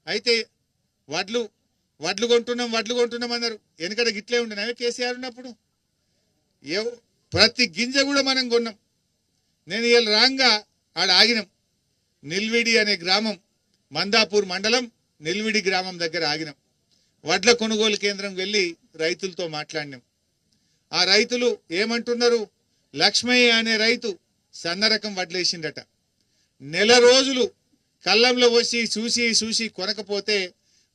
అయితే వడ్లు వడ్లు కొంటున్నాం అన్నారు. వెనకడ గిట్లే ఉండినావే కేసీఆర్ ఉన్నప్పుడు. ప్రతి గింజ కూడా మనం కొన్నాం. నేను ఇవాళ రాంగా ఆడ ఆగినాం. నిల్విడి అనే గ్రామం, మందాపూర్ మండలం నిల్విడి గ్రామం దగ్గర ఆగినాం. వడ్ల కొనుగోలు కేంద్రం వెళ్ళి రైతులతో మాట్లాడినాం. ఆ రైతులు ఏమంటున్నారు, లక్ష్మయ్య అనే రైతు సన్న రకం వడ్లేసిండట. నెల రోజులు కళ్ళంలో వచ్చి చూసి కొనకపోతే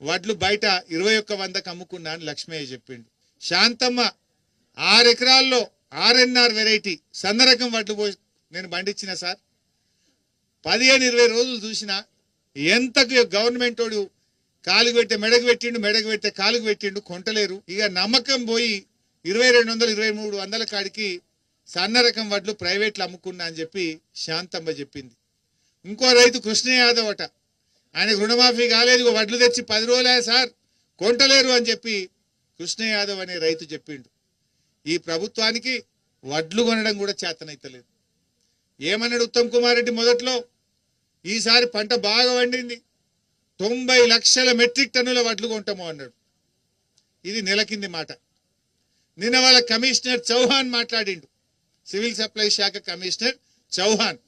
వడ్లు బయట 2100కు అమ్ముకున్నా అని లక్ష్మయ్య చెప్పిండు. శాంతమ్మ 6 ఎకరాల్లో RNR వెరైటీ సన్న రకం వడ్లు నేను పండించిన సార్, 15-20 రోజులు చూసినా ఎంతకు గవర్నమెంట్ వాడు కాలుగు పెట్టే మెడకు పెట్టే కాలుగు పెట్టిండు, కొంటలేరు. ఇక నమ్మకం పోయి 2200-2300 కాడికి సన్న రకం వడ్లు ప్రైవేట్లు అమ్ముకున్నా అని చెప్పి శాంతమ్మ చెప్పింది. ఇంకో రైతు కృష్ణ యాదవ్ అట, ఆయనకు రుణమాఫీ కాలేదు, వడ్లు తెచ్చి 10 రోజులే సార్ కొంటలేరు అని చెప్పి కృష్ణ యాదవ్ అనే రైతు చెప్పిండు. ఈ ప్రభుత్వానికి వడ్లు కొనడం కూడా చేతనైతలేదు. ఏమన్నాడు ఉత్తమ్ కుమార్ రెడ్డి మొదట్లో, ఈసారి పంట బాగా వండింది, 90 లక్షల మెట్రిక్ టన్నుల వడ్లు కొంటాము అన్నాడు. ఇది నెల కింది మాట. నిన్న వాళ్ళ కమిషనర్ చౌహాన్ మాట్లాడిండు, సివిల్ సప్లై శాఖ కమిషనర్ చౌహాన్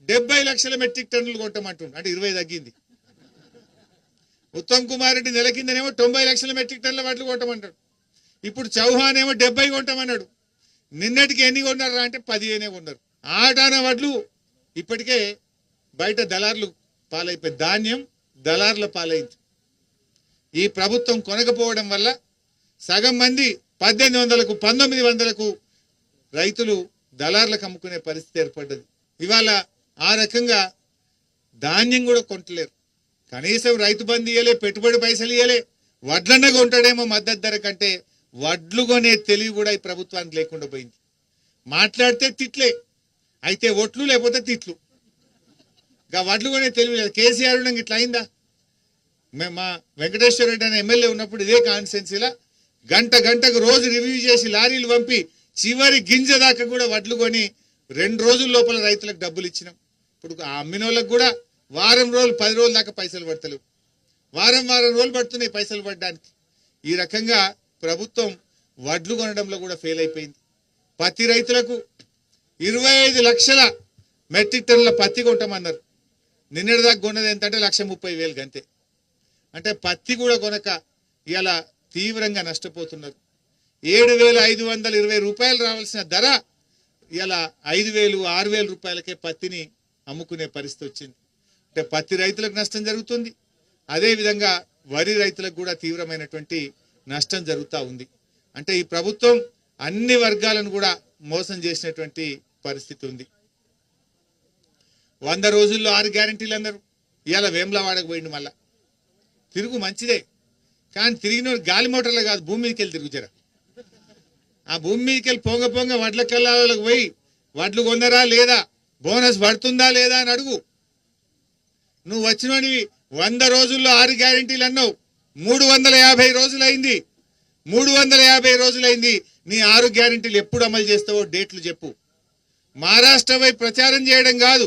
70 లక్షల మెట్రిక్ టన్నులు కొంటామంటుండు, అంటే 20 తగ్గింది. ఉత్తమ్ కుమార్ రెడ్డి నెల కిందనేమో 90 లక్షల మెట్రిక్ టన్నుల వడ్లు కొంటామంటాడు. ఇప్పుడు చౌహాన్ ఏమో 70 కొంటామన్నాడు. నిన్నటికి ఎన్ని కొన్నారా అంటే 15 కొన్నారు. ఆటాన వడ్లు ఇప్పటికే బయట దళార్లు పాలైపోయి, ధాన్యం దళార్ల పాలైంది. ఈ ప్రభుత్వం కొనకపోవడం వల్ల సగం మంది 1800కు 1900కు రైతులు దళార్లకు అమ్ముకునే పరిస్థితి ఏర్పడ్డది. ఇవాళ ఆ రకంగా ధాన్యం కూడా కొంటలేరు. కనీసం రైతు బంధు ఇయ్యలే, పెట్టుబడి పైసలు ఇయ్యలే, వడ్లన్న కొంటాడేమో మద్దతు ధర కంటే వడ్లు కొనే తెలివి కూడా ఈ ప్రభుత్వానికి లేకుండా పోయింది. మాట్లాడితే తిట్లే, అయితే ఒట్లు లేకపోతే తిట్లు. ఇంకా వడ్లు కొనే తెలివి లేదు. కేసీఆర్ ఉండగా ఇట్లా అయిందా? మా వెంకటేశ్వర రెడ్డి అనే ఎమ్మెల్యే ఉన్నప్పుడు ఇదే కాన్స్టిట్యున్సీలో గంటకు రోజు రివ్యూ చేసి లారీలు పంపి చివరి గింజ దాకా కూడా వడ్లు కొని 2 రోజుల లోపల రైతులకు డబ్బులు ఇచ్చినాం. ఇప్పుడు ఆ అమ్మిన వాళ్ళకు కూడా వారం రోజులు 10 రోజుల దాకా పైసలు పడతలేవు. వారం రోజులు పడుతున్నాయి పైసలు పడడానికి. ఈ రకంగా ప్రభుత్వం వడ్లు కొనడంలో కూడా ఫెయిల్ అయిపోయింది. పత్తి రైతులకు 25 లక్షల మెట్రిక్ టన్నుల పత్తి కొంటామన్నారు. నిన్నటిదాకా కొన్నది ఎంత అంటే 1,30,000 అంతే. అంటే పత్తి కూడా కొనక ఇలా తీవ్రంగా నష్టపోతున్నారు. 7,520 రూపాయలు రావాల్సిన ధర ఇలా 5,000, 6,000 రూపాయలకే పత్తిని అమ్ముకునే పరిస్థితి వచ్చింది. అంటే పత్తి రైతులకు నష్టం జరుగుతుంది, అదేవిధంగా వరి రైతులకు కూడా తీవ్రమైనటువంటి నష్టం జరుగుతూ ఉంది. అంటే ఈ ప్రభుత్వం అన్ని వర్గాలను కూడా మోసం చేసినటువంటి పరిస్థితి ఉంది. 100 రోజుల్లో 6 గ్యారంటీలు అన్నారు. ఇవాళ వేములవాడకు పోయిండు. మళ్ళా తిరుగు మంచిదే, కానీ తిరిగిన గాలి మోటార్లు కాదు, భూమి మీదకి వెళ్ళి తిరుగుతారా. ఆ భూమి మీదకి వెళ్ళి పొంగ వడ్ల కల్లాలకు పోయి వడ్లు కొన్నరా లేదా, బోనస్ పడుతుందా లేదా అని అడుగు. నువ్వు వచ్చినోనివి 100 రోజుల్లో 6 గ్యారంటీలు అన్నావు. 350 రోజులైంది. 350 రోజులైంది. నీ 6 గ్యారంటీలు ఎప్పుడు అమలు చేస్తావో డేట్లు చెప్పు. మహారాష్ట్రపై ప్రచారం చేయడం కాదు,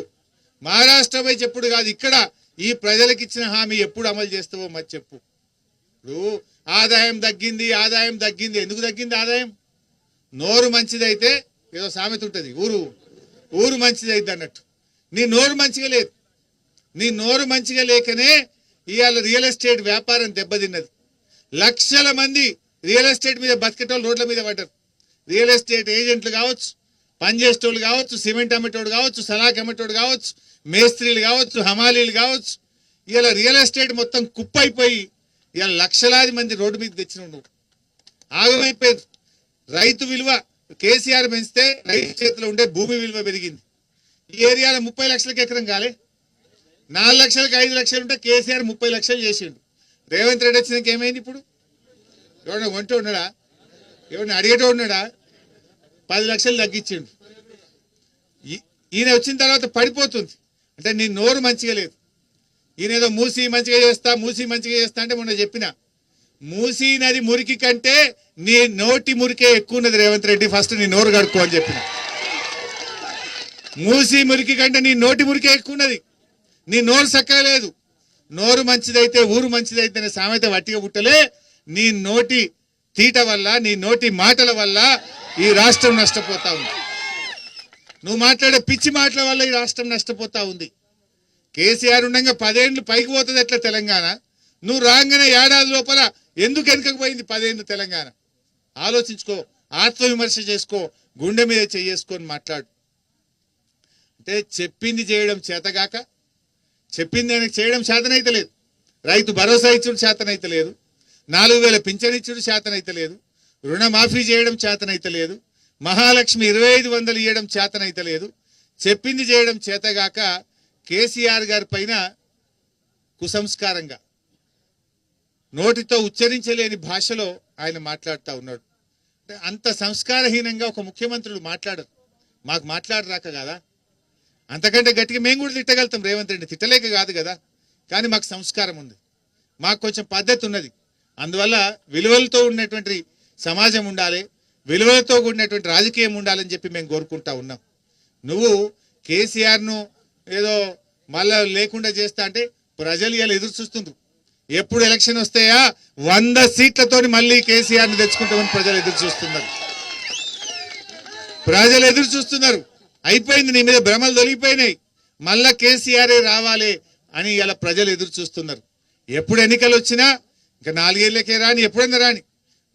మహారాష్ట్రపై చెప్పుడు కాదు, ఇక్కడ ఈ ప్రజలకు ఇచ్చిన హామీ ఎప్పుడు అమలు చేస్తావో మరి చెప్పు. ఇప్పుడు ఆదాయం తగ్గింది. ఎందుకు తగ్గింది ఆదాయం? నోరు మంచిదైతే ఏదో సామెత ఉంటుంది, ఊరు మంచిదైద్ది అన్నట్టు. నీ నోరు మంచిగా లేదు. నీ నోరు మంచిగా లేకనే ఇవాళ రియల్ ఎస్టేట్ వ్యాపారం దెబ్బతిన్నది. లక్షల మంది రియల్ ఎస్టేట్ మీద బతికేటోళ్ళు రోడ్ల మీద పడ్డారు. రియల్ ఎస్టేట్ ఏజెంట్లు కావచ్చు, పనిచేసేటోళ్ళు కావచ్చు, సిమెంట్ అమ్మేటోడు కావచ్చు, సలాక్ అమ్మేటోడు కావచ్చు, మేస్త్రీలు కావచ్చు, హమాలీలు కావచ్చు. ఇవాళ రియల్ ఎస్టేట్ మొత్తం కుప్పైపోయి ఇవాళ లక్షలాది మంది రోడ్డు మీద తెచ్చిన నువ్వు ఆగమైపోయింది. రైతు విలువ కేసీఆర్ పెంచితే రైతు చేతిలో ఉండే భూమి విలువ పెరిగింది. ఈ ఏరియాలో 30 లక్షలకు ఎకరం కాలే, 4 లక్షలకు 5 లక్షలు ఉంటే కేసీఆర్ 30 లక్షలు చేసిండు. రేవంత్ రెడ్డి వచ్చినాక ఏమైంది? ఇప్పుడు ఎవడన్నా కొంటే ఉన్నాడా? ఎవరిని అడిగేటో ఉన్నాడా? 10 లక్షలు తగ్గించిండు. ఈయన వచ్చిన తర్వాత పడిపోతుంది. అంటే నీ నోరు మంచిగా లేదు. ఈయన ఏదో మూసి మంచిగా చేస్తా అంటే మొన్న చెప్పిన, మూసీ నది మురికి కంటే నీ నోటి మురికే ఎక్కువ ఉన్నది రేవంత్ రెడ్డి, ఫస్ట్ నీ నోరు కడుక్కో అని చెప్పిన. మూసీ మురికి కంటే నీ నోటి మురికే ఎక్కువ ఉన్నది. నీ నోరు చక్కగా లేదు. నోరు మంచిదైతే ఊరు మంచిదైతే అనే సామెత వట్టిగా పుట్టలే. నీ నోటి తీట వల్ల, నీ నోటి మాటల వల్ల ఈ రాష్ట్రం నష్టపోతా ఉంది. నువ్వు మాట్లాడే పిచ్చి మాటల వల్ల ఈ రాష్ట్రం నష్టపోతా ఉంది. కేసీఆర్ ఉండగా 10 ఏళ్ళు పైకి పోతుంది ఎట్లా తెలంగాణ? నువ్వు రాగానే ఏడాది లోపల ఎందుకు వెనుకపోయింది 10 ఏళ్ళు తెలంగాణ? ఆలోచించుకో, ఆత్మవిమర్శ చేసుకో, గుండె మీద చేసుకొని మాట్లాడు. అంటే చెప్పింది చేయడం చేతగాక, చెప్పింది ఆయనకు చేయడం చేతనైతే లేదు. రైతు భరోసా ఇచ్చుడు చేతనైతే లేదు, 4000 పింఛన్ ఇచ్చుడు చేతనైతే లేదు, రుణమాఫీ చేయడం చేతనైతే లేదు, మహాలక్ష్మి 2500 ఇవ్వడం చేతనైతే లేదు. చెప్పింది చేయడం చేతగాక కేసీఆర్ గారి పైన కుసంస్కారంగా నోటితో ఉచ్చరించలేని భాషలో ఆయన మాట్లాడుతూ ఉన్నాడు. అంటే అంత సంస్కారహీనంగా ఒక ముఖ్యమంత్రులు మాట్లాడరు. మాకు మాట్లాడరాక కదా, అంతకంటే గట్టిగా మేము కూడా తిట్టగలుగుతాం రేవంత్ రెడ్డి, తిట్టలేక కాదు కదా. కానీ మాకు సంస్కారం ఉంది, మాకు కొంచెం పద్ధతి ఉన్నది. అందువల్ల విలువలతో ఉన్నటువంటి సమాజం ఉండాలి, విలువలతో కూడినటువంటి రాజకీయం ఉండాలని చెప్పి మేము కోరుకుంటా ఉన్నాం. నువ్వు కేసీఆర్ను ఏదో మళ్ళా లేకుండా చేస్తా అంటే ప్రజలు ఇలా ఎదురు చూస్తుండ్రు. ఎప్పుడు ఎలక్షన్ వస్తాయా 100 సీట్లతోని మళ్ళీ కేసీఆర్ని తెచ్చుకుంటామని ప్రజలు ఎదురు చూస్తున్నారు. ప్రజలు ఎదురు చూస్తున్నారు. అయిపోయింది, నీ మీద భ్రమలు తొలగిపోయినాయి, మళ్ళా కేసీఆరే రావాలి అని ఇలా ప్రజలు ఎదురు చూస్తున్నారు. ఎప్పుడు ఎన్నికలు వచ్చినా ఇంకా 4 ఏళ్ళకే రాని, ఎప్పుడన్నా రాని,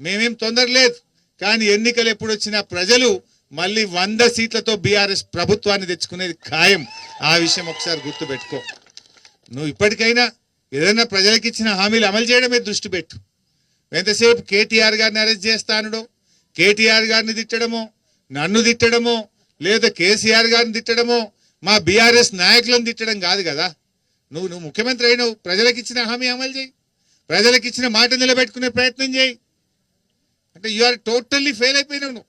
మేమేం తొందర లేదు. కానీ ఎన్నికలు ఎప్పుడు వచ్చినా ప్రజలు మళ్ళీ 100 సీట్లతో బీఆర్ఎస్ ప్రభుత్వాన్ని తెచ్చుకునేది ఖాయం. ఆ విషయం ఒకసారి గుర్తుపెట్టుకో. నువ్వు ఇప్పటికైనా ఏదైనా ప్రజలకు ఇచ్చిన హామీలు అమలు చేయడమే దృష్టి పెట్టు. ఎంతసేపు కేటీఆర్ గారిని అరెస్ట్ చేస్తానడో, కేటీఆర్ గారిని తిట్టడమో, నన్ను తిట్టడమో, లేదా కేసీఆర్ గారిని తిట్టడమో, మా బీఆర్ఎస్ నాయకులను తిట్టడం కాదు కదా. నువ్వు ముఖ్యమంత్రి అయినావు, ప్రజలకు ఇచ్చిన హామీ అమలు చేయి, ప్రజలకు ఇచ్చిన మాట నిలబెట్టుకునే ప్రయత్నం చేయి. అంటే యు ఆర్ టోటల్లీ ఫెయిల్ అయిపోయినావు నువ్వు.